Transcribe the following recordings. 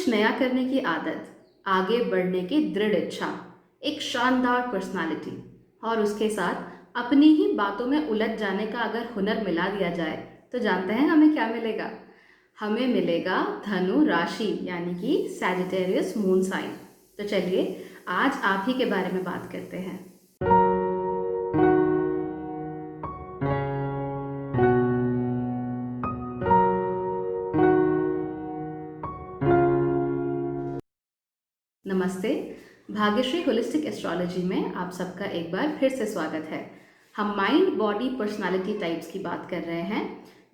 कुछ नया करने की आदत, आगे बढ़ने की दृढ़ इच्छा, एक शानदार पर्सनालिटी और उसके साथ अपनी ही बातों में उलझ जाने का अगर हुनर मिला दिया जाए तो जानते हैं हमें क्या मिलेगा? हमें मिलेगा धनु राशि यानी कि सैजिटेरियस मून साइन। तो चलिए आज आप ही के बारे में बात करते हैं। नमस्ते। भाग्यश्री होलिस्टिक एस्ट्रोलॉजी में आप सबका एक बार फिर से स्वागत है। हम माइंड बॉडी पर्सनालिटी टाइप्स की बात कर रहे हैं,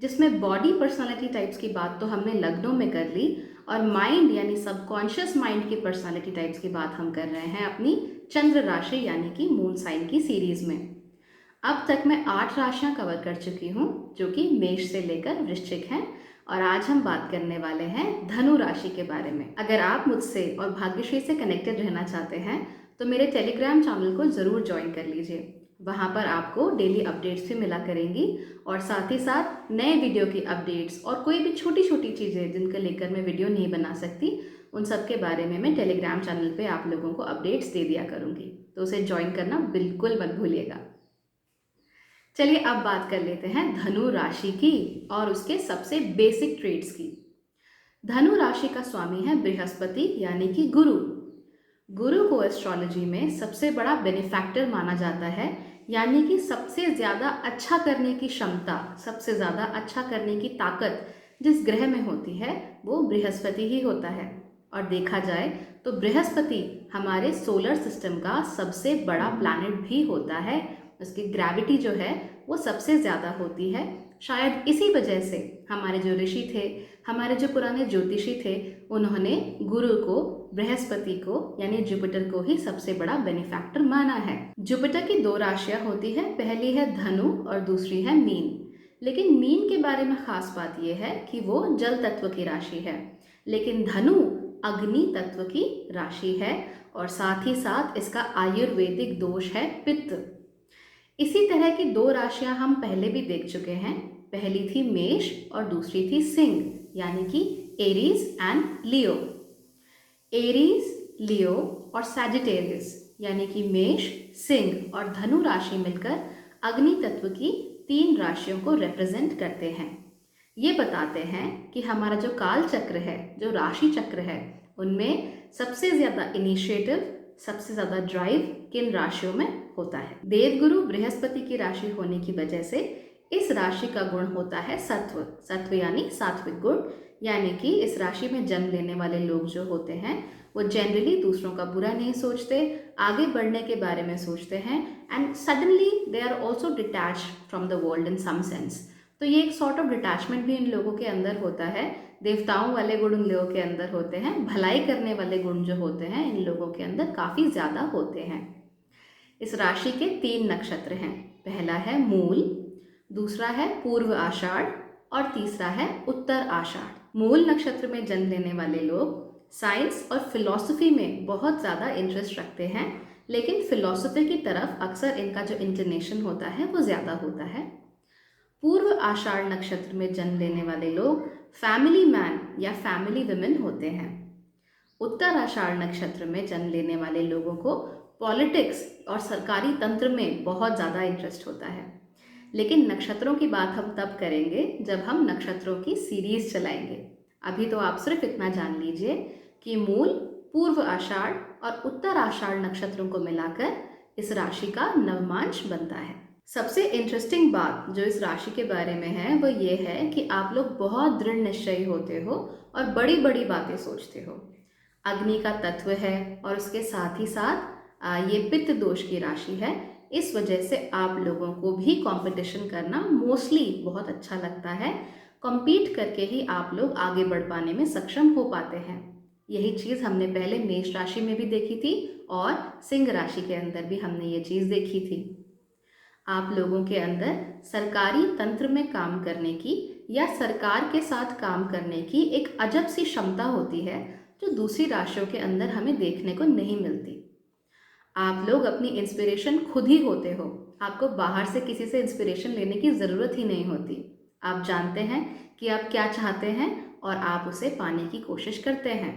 जिसमें बॉडी पर्सनालिटी टाइप्स की बात तो हमने लग्नों में कर ली और माइंड यानी सबकॉन्शियस माइंड की पर्सनालिटी टाइप्स की बात हम कर रहे हैं अपनी चंद्र राशि यानी कि मून साइन की सीरीज में। अब तक मैं 8 राशियां कवर कर चुकी हूँ, जो कि मेष से लेकर वृश्चिक हैं, और आज हम बात करने वाले हैं धनु राशि के बारे में। अगर आप मुझसे और भाग्यश्री से कनेक्टेड रहना चाहते हैं तो मेरे टेलीग्राम चैनल को ज़रूर ज्वाइन कर लीजिए। वहाँ पर आपको डेली अपडेट्स भी मिला करेंगी और साथ ही साथ नए वीडियो की अपडेट्स और कोई भी छोटी छोटी चीज़ें जिनके लेकर मैं वीडियो नहीं बना सकती, उन सब के बारे में मैं टेलीग्राम चैनल पर आप लोगों को अपडेट्स दे दिया करूँगी, तो उसे ज्वाइन करना बिल्कुल मत भूलिएगा। चलिए अब बात कर लेते हैं धनु राशि की और उसके सबसे बेसिक ट्रेड्स की। धनु राशि का स्वामी है बृहस्पति यानी कि गुरु। गुरु को एस्ट्रोलॉजी में सबसे बड़ा बेनिफैक्टर माना जाता है, यानी कि सबसे ज़्यादा अच्छा करने की क्षमता, सबसे ज़्यादा अच्छा करने की ताकत जिस ग्रह में होती है वो बृहस्पति ही होता है। और देखा जाए तो बृहस्पति हमारे सोलर सिस्टम का सबसे बड़ा प्लैनेट भी होता है। उसकी ग्रेविटी जो है वो सबसे ज़्यादा होती है। शायद इसी वजह से हमारे जो ऋषि थे, हमारे जो पुराने ज्योतिषी थे, उन्होंने गुरु को, बृहस्पति को यानी जुपिटर को ही सबसे बड़ा बेनिफैक्टर माना है। जुपिटर की 2 राशियां होती है, पहली है धनु और दूसरी है मीन। लेकिन मीन के बारे में खास बात यह है कि वो जल तत्व की राशि है, लेकिन धनु अग्नि तत्व की राशि है और साथ ही साथ इसका आयुर्वेदिक दोष है पित्त। इसी तरह की 2 राशियां हम पहले भी देख चुके हैं। पहली थी मेष और दूसरी थी सिंह यानी कि एरीज एंड लियो। एरीज, लियो और सैजिटेरियस यानी कि मेष, सिंह और धनु राशि मिलकर अग्नि तत्व की 3 राशियों को रिप्रेजेंट करते हैं। ये बताते हैं कि हमारा जो काल चक्र है, जो राशि चक्र है, उनमें सबसे ज़्यादा इनिशिएटिव, सबसे ज़्यादा ड्राइव किन राशियों में होता है। देवगुरु बृहस्पति की राशि होने की वजह से इस राशि का गुण होता है सत्व। सत्व यानी सात्विक गुण, यानी कि इस राशि में जन्म लेने वाले लोग जो होते हैं वो जनरली दूसरों का बुरा नहीं सोचते, आगे बढ़ने के बारे में सोचते हैं, and suddenly they are also detached from the world in some sense. तो ये एक सॉर्ट ऑफ डिटैचमेंट भी इन लोगों के अंदर होता है। देवताओं वाले गुण इन लोगों के अंदर होते हैं, भलाई करने वाले गुण जो होते हैं इन लोगों के अंदर काफ़ी ज़्यादा होते हैं। इस राशि के 3 नक्षत्र हैं। पहला है मूल, दूसरा है पूर्व आषाढ़ और तीसरा है उत्तर आषाढ़। मूल नक्षत्र में जन्म लेने वाले लोग साइंस और फिलॉसफी में बहुत ज़्यादा इंटरेस्ट रखते हैं, लेकिन फिलॉसफी की तरफ अक्सर इनका जो इंक्लिनेशन होता है वो ज़्यादा होता है। पूर्व आषाढ़ नक्षत्र में जन्म लेने वाले लोग फैमिली मैन या फैमिली वुमेन होते हैं। उत्तर आषाढ़ नक्षत्र में जन्म लेने वाले लोगों को पॉलिटिक्स और सरकारी तंत्र में बहुत ज़्यादा इंटरेस्ट होता है। लेकिन नक्षत्रों की बात हम तब करेंगे जब हम नक्षत्रों की सीरीज चलाएंगे। अभी तो आप सिर्फ इतना जान लीजिए कि मूल, पूर्व आषाढ़ और उत्तर आषाढ़ नक्षत्रों को मिलाकर इस राशि का नवमांश बनता है। सबसे इंटरेस्टिंग बात जो इस राशि के बारे में है वो ये है कि आप लोग बहुत दृढ़ निश्चयी होते हो और बड़ी बड़ी बातें सोचते हो। अग्नि का तत्व है और उसके साथ ही साथ ये पित्त दोष की राशि है। इस वजह से आप लोगों को भी कंपटीशन करना मोस्टली बहुत अच्छा लगता है। कॉम्पीट करके ही आप लोग आगे बढ़ पाने में सक्षम हो पाते हैं। यही चीज़ हमने पहले मेष राशि में भी देखी थी और सिंह राशि के अंदर भी हमने ये चीज़ देखी थी। आप लोगों के अंदर सरकारी तंत्र में काम करने की या सरकार के साथ काम करने की एक अजब सी क्षमता होती है, जो दूसरी राशियों के अंदर हमें देखने को नहीं मिलती। आप लोग अपनी इंस्पिरेशन खुद ही होते हो। आपको बाहर से किसी से इंस्पिरेशन लेने की ज़रूरत ही नहीं होती। आप जानते हैं कि आप क्या चाहते हैं और आप उसे पाने की कोशिश करते हैं।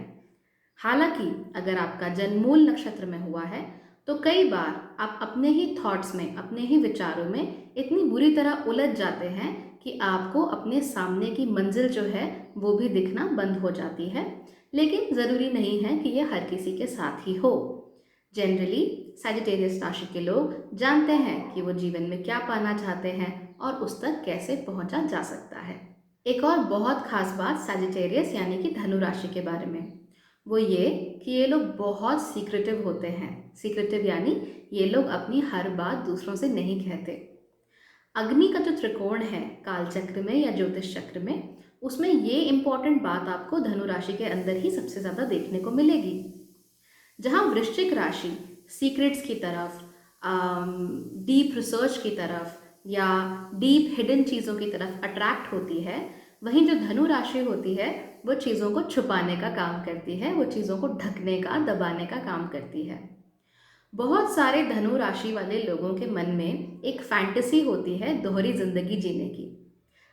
हालांकि अगर आपका जन्म मूल नक्षत्र में हुआ है तो कई बार आप अपने ही थॉट्स में, अपने ही विचारों में इतनी बुरी तरह उलझ जाते हैं कि आपको अपने सामने की मंजिल जो है वो भी दिखना बंद हो जाती है। लेकिन ज़रूरी नहीं है कि ये हर किसी के साथ ही हो। जनरली सैजिटेरियस राशि के लोग जानते हैं कि वो जीवन में क्या पाना चाहते हैं और उस तक कैसे पहुंचा जा सकता है। एक और बहुत खास बात सैजिटेरियस यानी कि धनु राशि के बारे में, वो ये कि ये लोग बहुत सीक्रेटिव होते हैं। सीक्रेटिव यानी ये लोग अपनी हर बात दूसरों से नहीं कहते। अग्नि का जो त्रिकोण है काल चक्र में या ज्योतिष चक्र में, उसमें ये इंपॉर्टेंट बात आपको धनु राशि के अंदर ही सबसे ज़्यादा देखने को मिलेगी। जहाँ वृश्चिक राशि सीक्रेट्स की तरफ, डीप रिसर्च की तरफ या डीप हिडन चीज़ों की तरफ अट्रैक्ट होती है, वहीं जो धनु राशि होती है वो चीज़ों को छुपाने का काम करती है, वो चीज़ों को ढकने का, दबाने का काम करती है। बहुत सारे धनु राशि वाले लोगों के मन में एक फैंटेसी होती है दोहरी जिंदगी जीने की।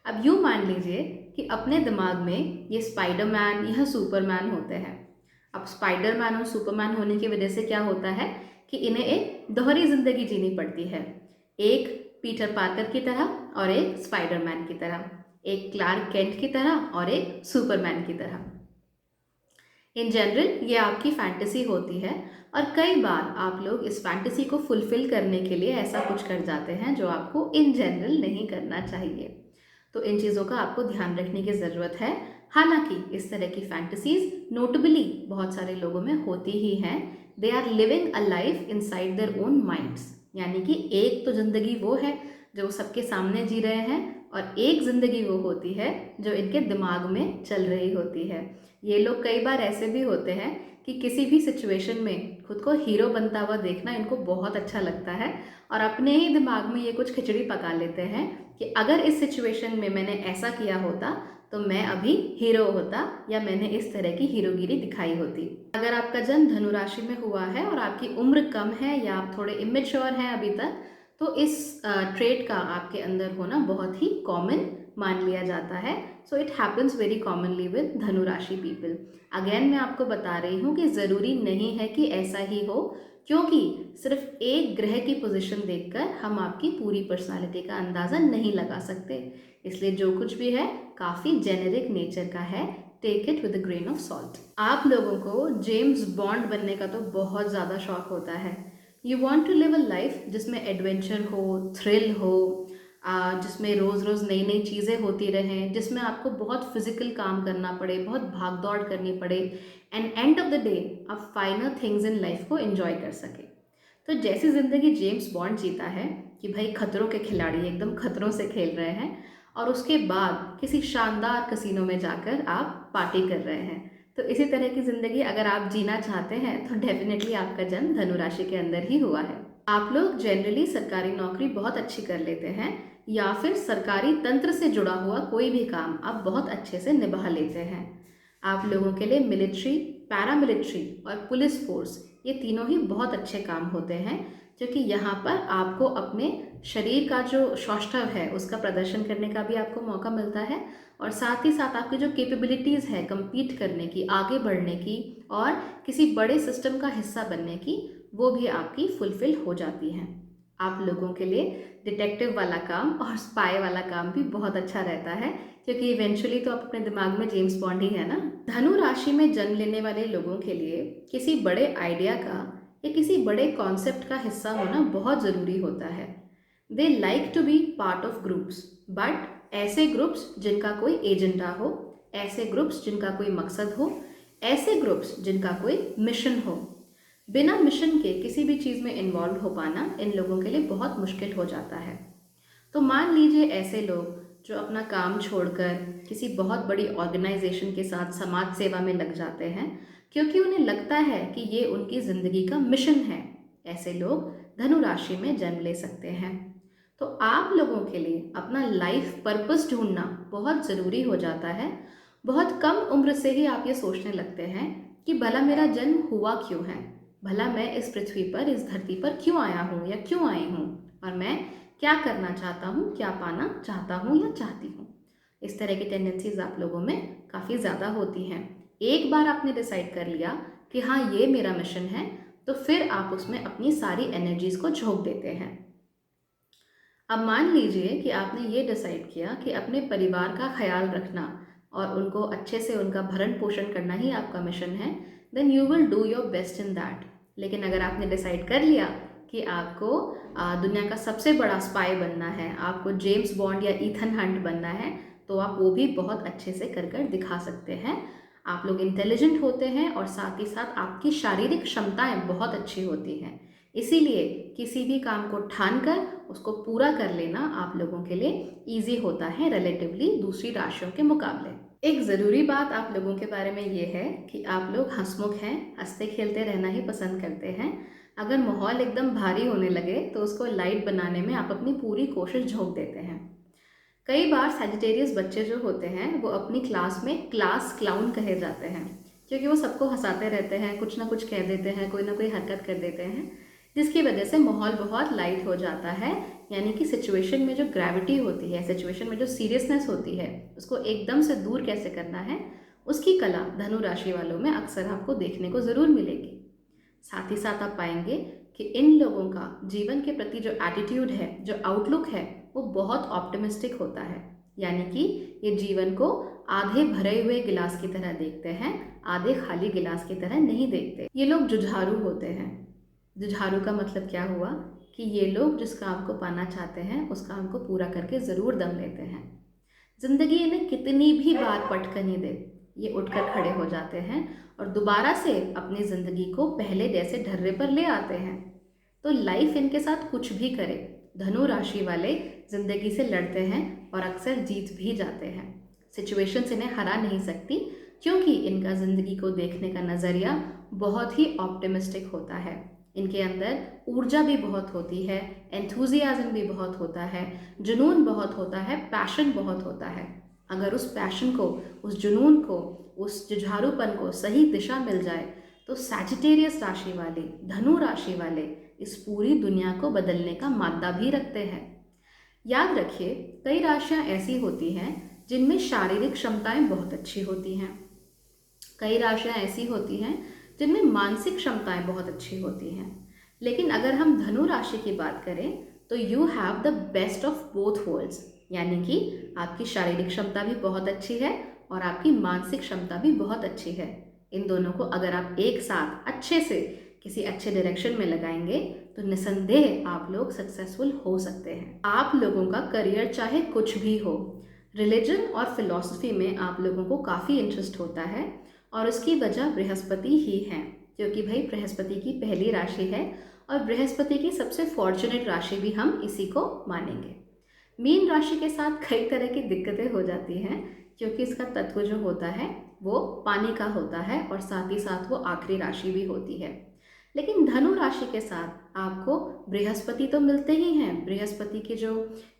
अब यूँ मान लीजिए कि अपने दिमाग में ये स्पाइडरमैन या सुपरमैन होते हैं। अब स्पाइडरमैन और सुपरमैन होने की वजह से क्या होता है कि इन्हें एक दोहरी जिंदगी जीनी पड़ती है, एक पीटर पार्कर की तरह और एक स्पाइडरमैन की तरह, एक क्लार्क केंट की तरह और एक सुपरमैन की तरह। इन जनरल ये आपकी फैंटेसी होती है और कई बार आप लोग इस फैंटेसी को फुलफिल करने के लिए ऐसा कुछ कर जाते हैं जो आपको इन जनरल नहीं करना चाहिए। तो इन चीज़ों का आपको ध्यान रखने की ज़रूरत है। हालांकि इस तरह की फैंटेसीज नोटेबली बहुत सारे लोगों में होती ही हैं। They are living a life inside their own minds, यानी कि एक तो ज़िंदगी वो है जो सबके सामने जी रहे हैं और एक ज़िंदगी वो होती है जो इनके दिमाग में चल रही होती है। ये लोग कई बार ऐसे भी होते हैं कि किसी भी सिचुएशन में खुद को हीरो बनता हुआ देखना इनको बहुत अच्छा लगता है और अपने ही दिमाग में ये कुछ खिचड़ी पका लेते हैं कि अगर इस सिचुएशन में मैंने ऐसा किया होता तो मैं अभी हीरो होता या मैंने इस तरह की हीरोगिरी दिखाई होती। अगर आपका जन्म धनु राशि में हुआ है और आपकी उम्र कम है या आप थोड़े इमेच्योर हैं अभी तक, तो इस ट्रेट का आपके अंदर होना बहुत ही कॉमन मान लिया जाता है। So it happens very commonly with धनु राशि पीपल। अगेन मैं आपको बता रही हूँ कि ज़रूरी नहीं है कि ऐसा ही हो, क्योंकि सिर्फ एक ग्रह की पोजीशन देखकर हम आपकी पूरी पर्सनालिटी का अंदाज़ा नहीं लगा सकते। इसलिए जो कुछ भी है काफ़ी जेनेरिक नेचर का है। Take it with a grain of salt. आप लोगों को जेम्स बॉन्ड बनने का तो बहुत ज़्यादा शौक होता है। You want to live a life जिसमें एडवेंचर हो, थ्रिल हो, जिसमें रोज़ रोज़ नई नई चीज़ें होती रहें, जिसमें आपको बहुत फिजिकल काम करना पड़े, बहुत भाग दौड़ करनी पड़े, and end of the day आप फाइनल थिंग्स इन लाइफ को एंजॉय कर सके। तो जैसी ज़िंदगी जेम्स बॉन्ड जीता है कि भाई खतरों के खिलाड़ी एकदम खतरों से खेल रहे हैं और उसके बाद किसी शानदार कसिनो में जाकर आप पार्टी कर रहे हैं, तो इसी तरह की ज़िंदगी अगर आप जीना चाहते हैं तो डेफिनेटली आपका जन्म धनु राशि के अंदर ही हुआ है। आप लोग जनरली सरकारी नौकरी बहुत अच्छी कर लेते हैं या फिर सरकारी तंत्र से जुड़ा हुआ कोई भी काम आप बहुत अच्छे से निभा लेते हैं। आप लोगों के लिए मिलिट्री, पैरामिलिट्री और पुलिस फोर्स ये तीनों ही बहुत अच्छे काम होते हैं, क्योंकि यहाँ पर आपको अपने शरीर का जो सौष्ठव है उसका प्रदर्शन करने का भी आपको मौका मिलता है और साथ ही साथ आपकी जो कैपेबिलिटीज़ है कम्पीट करने की, आगे बढ़ने की और किसी बड़े सिस्टम का हिस्सा बनने की, वो भी आपकी फुलफिल हो जाती हैं। आप लोगों के लिए डिटेक्टिव वाला काम और स्पाई वाला काम भी बहुत अच्छा रहता है, क्योंकि इवेंचुअली तो आप अपने दिमाग में जेम्स बॉन्ड ही है ना। धनु राशि में जन्म लेने वाले लोगों के लिए किसी बड़े आइडिया का या किसी बड़े कॉन्सेप्ट का हिस्सा होना बहुत ज़रूरी होता है। They like to be part of groups, but ऐसे ग्रुप्स जिनका कोई एजेंडा हो, ऐसे ग्रुप्स जिनका कोई मकसद हो, ऐसे ग्रुप्स जिनका कोई मिशन हो। बिना मिशन के किसी भी चीज़ में इन्वॉल्व हो पाना इन लोगों के लिए बहुत मुश्किल हो जाता है। तो मान लीजिए ऐसे लोग जो अपना काम छोड़कर किसी बहुत बड़ी ऑर्गेनाइजेशन के साथ समाज सेवा में लग जाते हैं क्योंकि उन्हें लगता है कि ये उनकी ज़िंदगी का मिशन है, ऐसे लोग धनु राशि में जन्म ले सकते हैं। तो आप लोगों के लिए अपना लाइफ पर्पस ढूंढना बहुत ज़रूरी हो जाता है। बहुत कम उम्र से ही आप ये सोचने लगते हैं कि भला मेरा जन्म हुआ क्यों है, भला मैं इस पृथ्वी पर, इस धरती पर क्यों आया हूँ या क्यों आई हूँ, और मैं क्या करना चाहता हूँ, क्या पाना चाहता हूँ या चाहती हूँ। इस तरह की टेंडेंसीज आप लोगों में काफ़ी ज़्यादा होती हैं। एक बार आपने डिसाइड कर लिया कि हाँ ये मेरा मिशन है, तो फिर आप उसमें अपनी सारी एनर्जीज को झोंक देते हैं। अब मान लीजिए कि आपने ये डिसाइड किया कि अपने परिवार का ख्याल रखना और उनको अच्छे से उनका भरण पोषण करना ही आपका मिशन है, then you will do your best in that. लेकिन अगर आपने डिसाइड कर लिया कि आपको दुनिया का सबसे बड़ा स्पाई बनना है, आपको जेम्स बॉन्ड या ईथन हंट बनना है, तो आप वो भी बहुत अच्छे से कर कर दिखा सकते हैं। आप लोग इंटेलिजेंट होते हैं और साथ ही साथ आपकी शारीरिक क्षमताएं बहुत अच्छी होती हैं। इसीलिए किसी भी काम को ठान कर उसको पूरा कर लेना आप लोगों के लिए ईजी होता है रिलेटिवली दूसरी राशियों के मुकाबले। एक ज़रूरी बात आप लोगों के बारे में ये है कि आप लोग हंसमुख हैं, हंसते खेलते रहना ही पसंद करते हैं। अगर माहौल एकदम भारी होने लगे तो उसको लाइट बनाने में आप अपनी पूरी कोशिश झोंक देते हैं। कई बार सैजिटेरियस बच्चे जो होते हैं वो अपनी क्लास में क्लास क्लाउन कहे जाते हैं, क्योंकि वो सबको हंसाते रहते हैं, कुछ ना कुछ कह देते हैं, कोई ना कोई हरकत कर देते हैं, जिसकी वजह से माहौल बहुत लाइट हो जाता है। यानी कि सिचुएशन में जो ग्रेविटी होती है, सिचुएशन में जो सीरियसनेस होती है, उसको एकदम से दूर कैसे करना है, उसकी कला धनु राशि वालों में अक्सर आपको देखने को ज़रूर मिलेगी। साथ ही साथ आप पाएंगे कि इन लोगों का जीवन के प्रति जो एटीट्यूड है, जो आउटलुक है, वो बहुत ऑप्टिमिस्टिक होता है। यानी कि ये जीवन को आधे भरे हुए गिलास की तरह देखते हैं, आधे खाली गिलास की तरह नहीं देखते। ये लोग जुझारू होते हैं। जुझारू का मतलब क्या हुआ कि ये लोग जिस काम को पाना चाहते हैं उस काम को पूरा करके ज़रूर दम लेते हैं। ज़िंदगी इन्हें कितनी भी बार पटकनी दे, ये उठकर खड़े हो जाते हैं और दोबारा से अपनी ज़िंदगी को पहले जैसे ढर्रे पर ले आते हैं। तो लाइफ इनके साथ कुछ भी करे, धनु राशि वाले ज़िंदगी से लड़ते हैं और अक्सर जीत भी जाते हैं। सिचुएशंस इन्हें हरा नहीं सकती, क्योंकि इनका ज़िंदगी को देखने का नज़रिया बहुत ही ऑप्टिमिस्टिक होता है। इनके अंदर ऊर्जा भी बहुत होती है, एंथुजियाज्म भी बहुत होता है, जुनून बहुत होता है, पैशन बहुत होता है। अगर उस पैशन को, उस जुनून को, उस जुझारूपन को सही दिशा मिल जाए तो सैजिटेरियस राशि वाले, धनु राशि वाले इस पूरी दुनिया को बदलने का मादा भी रखते हैं। याद रखिए, कई राशियां ऐसी होती हैं जिनमें शारीरिक क्षमताएं बहुत अच्छी होती हैं। कई राशियां ऐसी होती हैं जिनमें मानसिक क्षमताएं बहुत अच्छी होती हैं। लेकिन अगर हम धनु राशि की बात करें तो you have the best of both worlds. यानी कि आपकी शारीरिक क्षमता भी बहुत अच्छी है और आपकी मानसिक क्षमता भी बहुत अच्छी है। इन दोनों को अगर आप एक साथ अच्छे से किसी अच्छे डायरेक्शन में लगाएंगे तो निसंदेह आप लोग सक्सेसफुल हो सकते हैं। आप लोगों का करियर चाहे कुछ भी हो, रिलीजन और फिलॉसफी में आप लोगों को काफ़ी इंटरेस्ट होता है और उसकी वजह बृहस्पति ही है, क्योंकि भाई बृहस्पति की पहली राशि है और बृहस्पति की सबसे फॉर्चुनेट राशि भी हम इसी को मानेंगे। मीन राशि के साथ कई तरह की दिक्कतें हो जाती हैं, क्योंकि इसका तत्व जो होता है वो पानी का होता है और साथ ही साथ वो आखिरी राशि भी होती है। लेकिन धनु राशि के साथ आपको बृहस्पति तो मिलते ही हैं, बृहस्पति की जो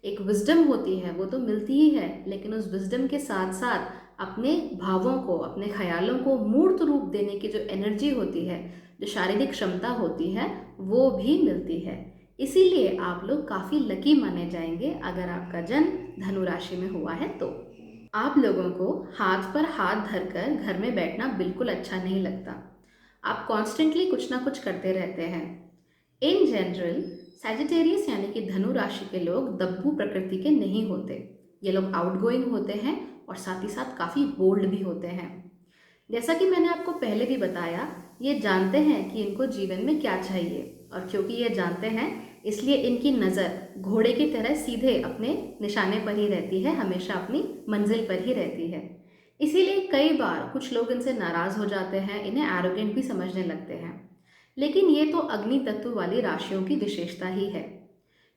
एक विजडम होती है वो तो मिलती ही है, लेकिन उस विजडम के साथ साथ अपने भावों को, अपने ख्यालों को मूर्त रूप देने की जो एनर्जी होती है, जो शारीरिक क्षमता होती है, वो भी मिलती है। इसीलिए आप लोग काफ़ी लकी माने जाएंगे अगर आपका जन्म धनु राशि में हुआ है तो। आप लोगों को हाथ पर हाथ धरकर घर में बैठना बिल्कुल अच्छा नहीं लगता। आप कॉन्स्टेंटली कुछ ना कुछ करते रहते हैं। इन जनरल सैजिटेरियस यानी कि धनु राशि के लोग दब्बू प्रकृति के नहीं होते। ये लोग आउटगोइंग होते हैं और साथ ही साथ काफ़ी बोल्ड भी होते हैं। जैसा कि मैंने आपको पहले भी बताया, ये जानते हैं कि इनको जीवन में क्या चाहिए, और क्योंकि ये जानते हैं इसलिए इनकी नज़र घोड़े की तरह सीधे अपने निशाने पर ही रहती है, हमेशा अपनी मंजिल पर ही रहती है। इसीलिए कई बार कुछ लोग इनसे नाराज़ हो जाते हैं, इन्हें एरोगेंट भी समझने लगते हैं। लेकिन ये तो अग्नि तत्व वाली राशियों की विशेषता ही है,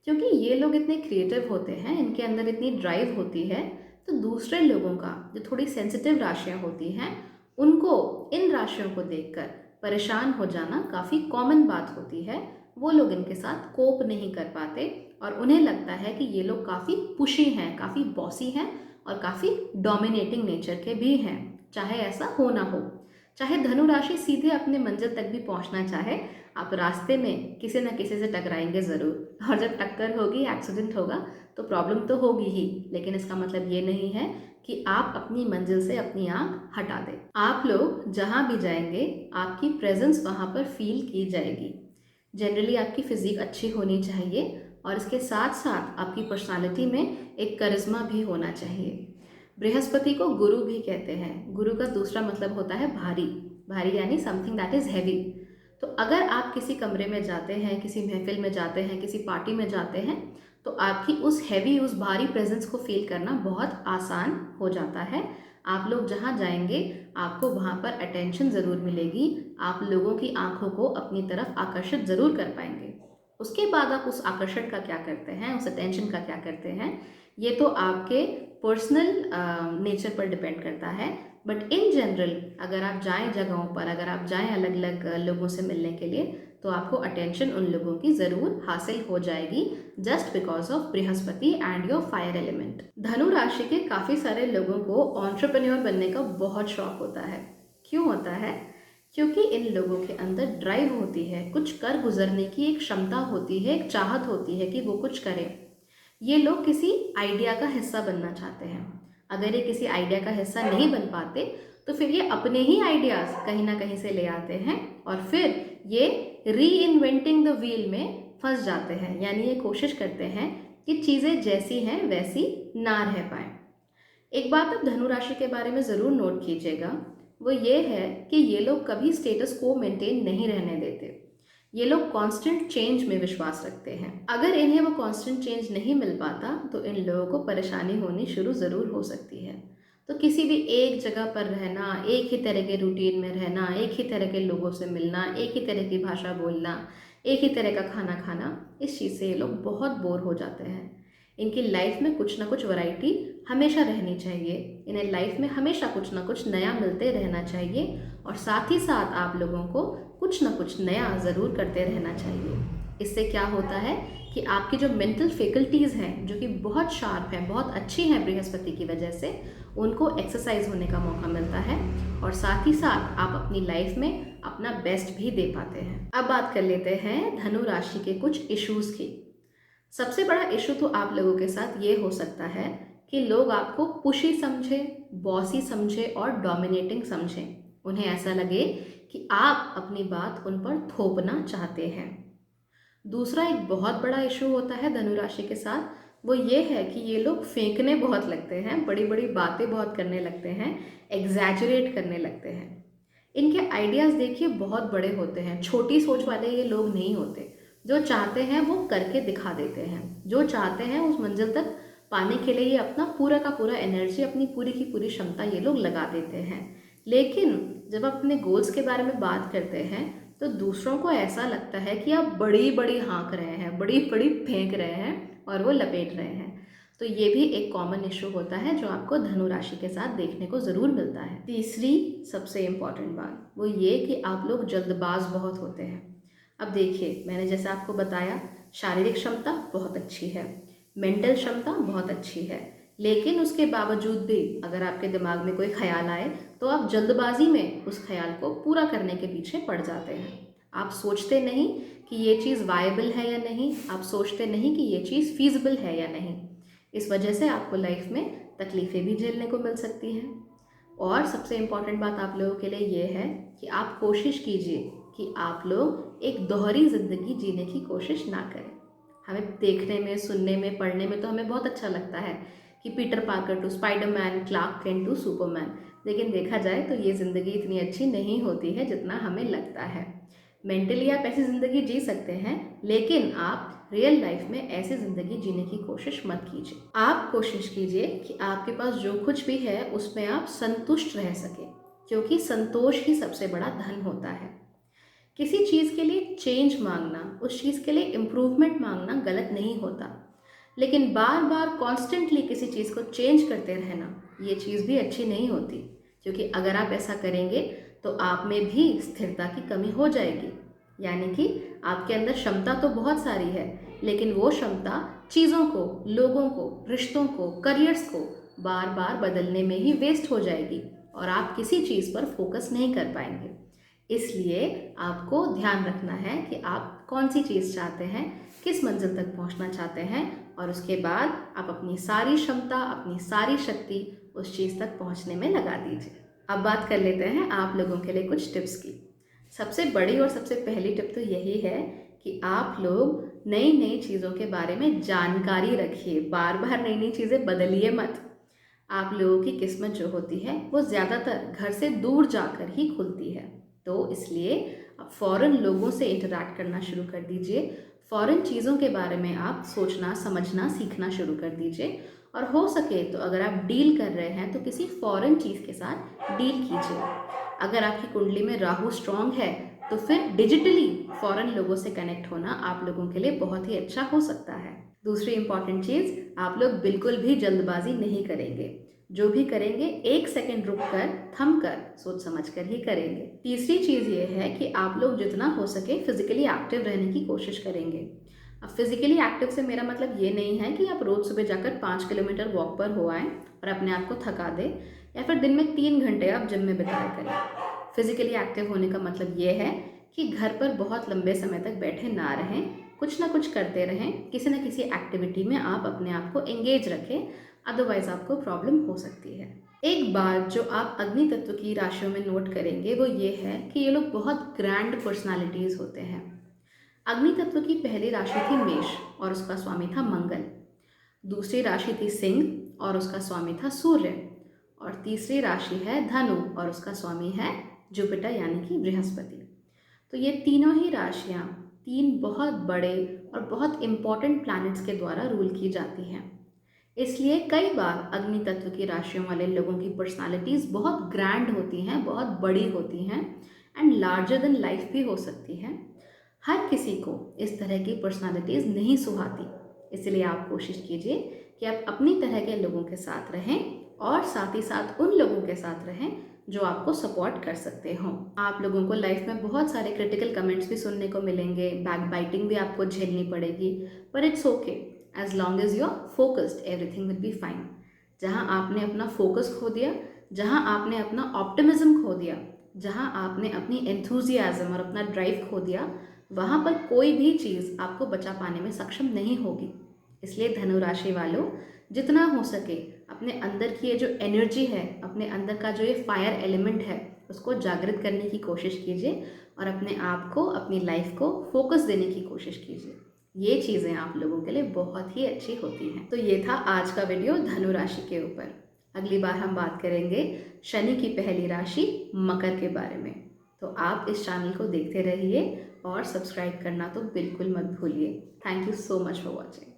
क्योंकि ये लोग इतने क्रिएटिव होते हैं, इनके अंदर इतनी ड्राइव होती है, तो दूसरे लोगों का जो थोड़ी सेंसिटिव राशियाँ होती हैं उनको इन राशियों को देखकर परेशान हो जाना काफ़ी कॉमन बात होती है। वो लोग इनके साथ कोप नहीं कर पाते और उन्हें लगता है कि ये लोग काफ़ी पुशी हैं, काफ़ी बॉसी हैं और काफ़ी डोमिनेटिंग नेचर के भी हैं। चाहे ऐसा हो ना हो, चाहे धनु राशि सीधे अपने मंजिल तक भी पहुंचना चाहे, आप रास्ते में किसी न किसी से टकराएंगे ज़रूर, और जब टक्कर होगी, एक्सीडेंट होगा, तो प्रॉब्लम तो होगी ही, लेकिन इसका मतलब ये नहीं है कि आप अपनी मंजिल से अपनी आँख हटा दें। आप लोग जहाँ भी जाएंगे आपकी प्रेजेंस वहाँ पर फील की जाएगी। जनरली आपकी फिजिक अच्छी होनी चाहिए और इसके साथ साथ आपकी पर्सनालिटी में एक करिश्मा भी होना चाहिए। बृहस्पति को गुरु भी कहते हैं। गुरु का दूसरा मतलब होता है भारी। भारी यानी समथिंग दैट इज़ हैवी। तो अगर आप किसी कमरे में जाते हैं, किसी महफिल में जाते हैं, किसी पार्टी में जाते हैं, तो आपकी उस हैवी, उस भारी प्रेजेंस को फील करना बहुत आसान हो जाता है। आप लोग जहाँ जाएंगे आपको वहाँ पर अटेंशन ज़रूर मिलेगी। आप लोगों की आंखों को अपनी तरफ आकर्षित ज़रूर कर पाएंगे। उसके बाद आप उस आकर्षण का क्या करते हैं, उस अटेंशन का क्या करते हैं, ये तो आपके पर्सनल नेचर पर डिपेंड करता है। बट इन जनरल अगर आप जाएं जगहों पर, अगर आप जाएं अलग अलग लोगों से मिलने के लिए, तो आपको अटेंशन उन लोगों की ज़रूर हासिल हो जाएगी, just because of Brihaspati and your fire element. धनु राशि के काफ़ी सारे लोगों को एंटरप्रेन्योर बनने का बहुत शौक होता है। क्यों होता है? क्योंकि इन लोगों के अंदर ड्राइव होती है, कुछ कर गुजरने की एक क्षमता होती है, एक चाहत होती है कि वो कुछ करें। ये लोग किसी आइडिया का हिस्सा बनना चाहते हैं। अगर ये किसी आइडिया का हिस्सा नहीं बन पाते तो फिर ये अपने ही आइडियाज़ कहीं ना कहीं से ले आते हैं और फिर ये री इन्वेंटिंग द व्हील में फंस जाते हैं। यानी ये कोशिश करते हैं कि चीज़ें जैसी हैं वैसी ना रह पाएँ। एक बात आप धनु राशि के बारे में ज़रूर नोट कीजिएगा, वो ये है कि ये लोग कभी स्टेटस को मेंटेन नहीं रहने देते। ये लोग कांस्टेंट चेंज में विश्वास रखते हैं। अगर इन्हें वो कांस्टेंट चेंज नहीं मिल पाता तो इन लोगों को परेशानी होनी शुरू ज़रूर हो सकती है। तो किसी भी एक जगह पर रहना, एक ही तरह के रूटीन में रहना, एक ही तरह के लोगों से मिलना, एक ही तरह की भाषा बोलना, एक ही तरह का खाना खाना, इस चीज़ से ये लोग बहुत बोर हो जाते हैं। इनकी लाइफ में कुछ ना कुछ वैरायटी हमेशा रहनी चाहिए। इन्हें लाइफ में हमेशा कुछ ना कुछ नया मिलते रहना चाहिए और साथ ही साथ आप लोगों को कुछ ना कुछ नया ज़रूर करते रहना चाहिए। इससे क्या होता है कि आपकी जो मेंटल फैकल्टीज़ हैं, जो कि बहुत शार्प हैं, बहुत अच्छी हैं बृहस्पति की वजह से, उनको एक्सरसाइज होने का मौका मिलता है और साथ ही साथ आप अपनी लाइफ में अपना बेस्ट भी दे पाते हैं। अब बात कर लेते हैं धनु राशि के कुछ इश्यूज़ की। सबसे बड़ा इशू तो आप लोगों के साथ ये हो सकता है कि लोग आपको पुशी समझे, बॉसी समझे और डोमिनेटिंग समझें। उन्हें ऐसा लगे कि आप अपनी बात उन पर थोपना चाहते हैं। दूसरा एक बहुत बड़ा इशू होता है धनु राशि के साथ, वो ये है कि ये लोग फेंकने बहुत लगते हैं, बड़ी बड़ी बातें बहुत करने लगते हैं, एग्जैजरेट करने लगते हैं। इनके आइडियाज़ देखिए बहुत बड़े होते हैं, छोटी सोच वाले ये लोग नहीं होते। जो चाहते हैं वो करके दिखा देते हैं। जो चाहते हैं उस मंजिल तक पाने के लिए ये अपना पूरा का पूरा एनर्जी, अपनी पूरी की पूरी क्षमता ये लोग लगा देते हैं। लेकिन जब आप अपने गोल्स के बारे में बात करते हैं तो दूसरों को ऐसा लगता है कि आप बड़ी बड़ी हाँक रहे हैं, बड़ी बड़ी फेंक रहे हैं और वो लपेट रहे हैं। तो ये भी एक कॉमन इशू होता है जो आपको धनु राशि के साथ देखने को ज़रूर मिलता है। तीसरी सबसे इम्पॉर्टेंट बात वो ये कि आप लोग जल्दबाज बहुत होते हैं। अब देखिए, मैंने जैसे आपको बताया, शारीरिक क्षमता बहुत अच्छी है, मेंटल क्षमता बहुत अच्छी है, लेकिन उसके बावजूद भी अगर आपके दिमाग में कोई ख्याल आए तो आप जल्दबाजी में उस ख्याल को पूरा करने के पीछे पड़ जाते हैं। आप सोचते नहीं कि ये चीज़ वायबल है या नहीं, आप सोचते नहीं कि ये चीज़ फीजिबल है या नहीं। इस वजह से आपको लाइफ में तकलीफ़ें भी झेलने को मिल सकती हैं। और सबसे इम्पॉर्टेंट बात आप लोगों के लिए ये है कि आप कोशिश कीजिए कि आप लोग एक दोहरी ज़िंदगी जीने की कोशिश ना करें। हमें देखने में, सुनने में, पढ़ने में तो हमें बहुत अच्छा लगता है कि Peter Parker to Spiderman, Clark Kent to Superman, लेकिन देखा जाए तो ये ज़िंदगी इतनी अच्छी नहीं होती है जितना हमें लगता है। मेंटली आप ऐसी ज़िंदगी जी सकते हैं, लेकिन आप रियल लाइफ में ऐसी ज़िंदगी जीने की कोशिश मत कीजिए। आप कोशिश कीजिए कि आपके पास जो कुछ भी है उसमें आप संतुष्ट रह सकें, क्योंकि संतोष ही सबसे बड़ा धन होता है। किसी चीज़ के लिए चेंज मांगना, उस चीज़ के लिए इम्प्रूवमेंट मांगना गलत नहीं होता, लेकिन बार बार कॉन्स्टेंटली किसी चीज़ को चेंज करते रहना, ये चीज़ भी अच्छी नहीं होती। क्योंकि अगर आप ऐसा करेंगे तो आप में भी स्थिरता की कमी हो जाएगी। यानी कि आपके अंदर क्षमता तो बहुत सारी है, लेकिन वो क्षमता चीज़ों को, लोगों को, रिश्तों को, करियर्स को बार बार बदलने में ही वेस्ट हो जाएगी और आप किसी चीज़ पर फोकस नहीं कर पाएंगे। इसलिए आपको ध्यान रखना है कि आप कौन सी चीज़ चाहते हैं, किस मंजिल तक पहुंचना चाहते हैं, और उसके बाद आप अपनी सारी क्षमता, अपनी सारी शक्ति उस चीज़ तक पहुंचने में लगा दीजिए। अब बात कर लेते हैं आप लोगों के लिए कुछ टिप्स की। सबसे बड़ी और सबसे पहली टिप तो यही है कि आप लोग नई नई चीज़ों के बारे में जानकारी रखिए। बार बार नई नई चीज़ें बदलिए मत। आप लोगों की किस्मत जो होती है वो ज़्यादातर घर से दूर जाकर ही खुलती है, तो इसलिए आप फ़ौरन लोगों से इंटरैक्ट करना शुरू कर दीजिए। फ़ौरन चीज़ों के बारे में आप सोचना, समझना, सीखना शुरू कर दीजिए। और हो सके तो अगर आप डील कर रहे हैं तो किसी फ़ॉरेन चीज़ के साथ डील कीजिए। अगर आपकी कुंडली में राहु स्ट्रॉन्ग है तो फिर डिजिटली फ़ॉरेन लोगों से कनेक्ट होना आप लोगों के लिए बहुत ही अच्छा हो सकता है। दूसरी इंपॉर्टेंट चीज़, आप लोग बिल्कुल भी जल्दबाजी नहीं करेंगे। जो भी करेंगे 1 सेकंड रुक कर, थम कर, सोच समझ कर ही करेंगे। तीसरी चीज़ ये है कि आप लोग जितना हो सके फिजिकली एक्टिव रहने की कोशिश करेंगे। अब फिजिकली एक्टिव से मेरा मतलब ये नहीं है कि आप रोज़ सुबह जाकर 5 किलोमीटर वॉक पर हो आएँ और अपने आप को थका दें, या फिर दिन में 3 घंटे आप जिम में बिताया करें। फिजिकली एक्टिव होने का मतलब ये है कि घर पर बहुत लंबे समय तक बैठे ना रहें, कुछ ना कुछ करते रहें, किसी न किसी एक्टिविटी में आप अपने आप को एंगेज रखें, अदरवाइज आपको प्रॉब्लम हो सकती है। एक बात जो आप अग्नि तत्व की राशियों में नोट करेंगे वो ये है कि ये लोग बहुत ग्रैंड पर्सनालिटीज़ होते हैं। अग्नि तत्व की पहली राशि थी मेष और उसका स्वामी था मंगल। दूसरी राशि थी सिंह और उसका स्वामी था सूर्य। और तीसरी राशि है धनु और उसका स्वामी है जुपिटर यानी कि बृहस्पति। तो ये तीनों ही राशियाँ 3 बहुत बड़े और बहुत इम्पॉर्टेंट प्लैनेट्स के द्वारा रूल की जाती हैं। इसलिए कई बार अग्नि तत्व की राशियों वाले लोगों की पर्सनालिटीज़ बहुत ग्रैंड होती हैं, बहुत बड़ी होती हैं एंड लार्जर देन लाइफ भी हो सकती हैं। हर किसी को इस तरह की पर्सनालिटीज़ नहीं सुहाती, इसलिए आप कोशिश कीजिए कि आप अपनी तरह के लोगों के साथ रहें और साथ ही साथ उन लोगों के साथ रहें जो आपको सपोर्ट कर सकते हों। आप लोगों को लाइफ में बहुत सारे क्रिटिकल कमेंट्स भी सुनने को मिलेंगे, बैक बाइटिंग भी आपको झेलनी पड़ेगी, पर it's okay, as long as you are focused everything will be fine. जहाँ आपने अपना फोकस खो दिया, जहाँ आपने अपना ऑप्टिमिज्म खो दिया, जहाँ आपने अपनी एंथुजियाज्म और अपना ड्राइव खो दिया, वहाँ पर कोई भी चीज़ आपको बचा पाने में सक्षम नहीं होगी। इसलिए धनु राशि वालों, जितना हो सके अपने अंदर की ये जो एनर्जी है, अपने अंदर का जो ये फायर एलिमेंट है, उसको जागृत करने की कोशिश कीजिए और अपने आप को, अपनी लाइफ को फोकस देने की कोशिश कीजिए। ये चीज़ें आप लोगों के लिए बहुत ही अच्छी होती हैं। तो ये था आज का वीडियो धनु राशि के ऊपर। अगली बार हम बात करेंगे शनि की पहली राशि मकर के बारे में। तो आप इस चैनल को देखते रहिए और सब्सक्राइब करना तो बिल्कुल मत भूलिए। Thank you so much for watching.